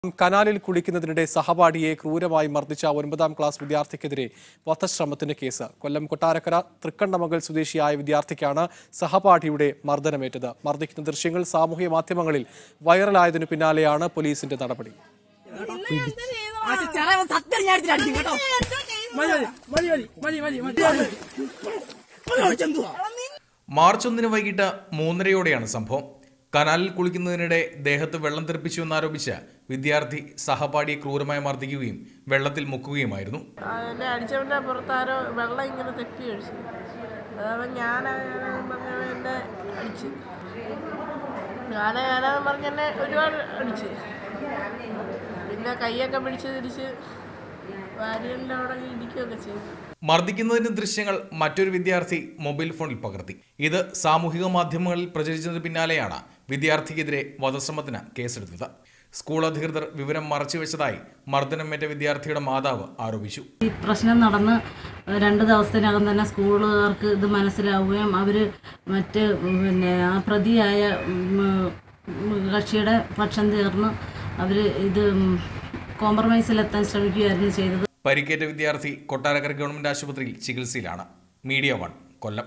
കനാലിൽ കുളിക്കുന്നതിനിടെ സഹപാഠിയെ ക്രൂരമായി മർദ്ദിച്ച 9ാം ക്ലാസ് വിദ്യാർത്ഥിക്കെതിരെ വധശ്രമത്തിന് കേസ്. കൊല്ലം കൊട്ടാരക്കര തൃക്കണ്ണമംഗൽ സ്വദേശിയായ വിദ്യാർത്ഥിക്കാണ് സഹപാഠിയുടെ മർദ്ദനമേറ്റത്. മർദ്ദിക്കുന്ന ദൃശ്യങ്ങൾ സാമൂഹ്യ മാധ്യമങ്ങളിൽ വൈറലായതിനു പിന്നാലെയാണ് പോലീസിന്റെ നടപടി. മാർച്ച് 1 വൈകിട്ട് 3:30യോടെയാണ് സംഭവം. കനാലിൽ കുളിക്കുന്നതിനിടെ ദേഹത്ത് വെള്ളം തെറിപ്പിച്ചു എന്നാരോപിച്ച് വിദ്യാർത്ഥി സഹപാഠിയെ ക്രൂരമായി മർദ്ദിക്കുകയും വെള്ളത്തിൽ മുക്കുകയുമായിരുന്നു. അടിച്ചവന്റെ പുറത്താരോ വെള്ളം ഇങ്ങനെ തെറ്റി അടിച്ചു. അതായത് ഞാനാന്ന് പറഞ്ഞെന്നെ ഒരുപാട് അടിച്ച്. പിന്നെ കൈയൊക്കെ പിടിച്ച് തിരിച്ച് വാരിയലിൻ്റെ അവിടെ ഇടിക്കുകയൊക്കെ ചെയ്തു. മർദ്ദിക്കുന്നതിന്റെ ദൃശ്യങ്ങൾ മറ്റൊരു വിദ്യാർത്ഥി മൊബൈൽ ഫോണിൽ പകർത്തി. ഇത് സാമൂഹിക മാധ്യമങ്ങളിൽ പ്രചരിച്ചതിന് പിന്നാലെയാണ് വിദ്യാർത്ഥിക്കെതിരെ വധശ്രമത്തിന് കേസെടുത്തത്. സ്കൂൾ അധികൃതർ വിവരം മറച്ചുവെച്ചതായി മർദ്ദനമേറ്റ വിദ്യാർത്ഥിയുടെ മാതാവ് ആരോപിച്ചു. ഈ പ്രശ്നം നടന്ന് 2 ദിവസത്തിനകം തന്നെ സ്കൂളുകാർക്ക് ഇത് മനസ്സിലാവുകയും അവർ ആ പ്രതിയായ കക്ഷിയുടെ പക്ഷം ചേർന്ന് അവർ ഇത് കോംപ്രമൈസിലെത്താൻ ശ്രമിക്കുകയായിരുന്നു ചെയ്തത്. പരിക്കേറ്റ വിദ്യാർത്ഥി കൊട്ടാരക്കര ഗവൺമെന്റ് ആശുപത്രിയിൽ ചികിത്സയിലാണ്. മീഡിയ 1 കൊല്ലം.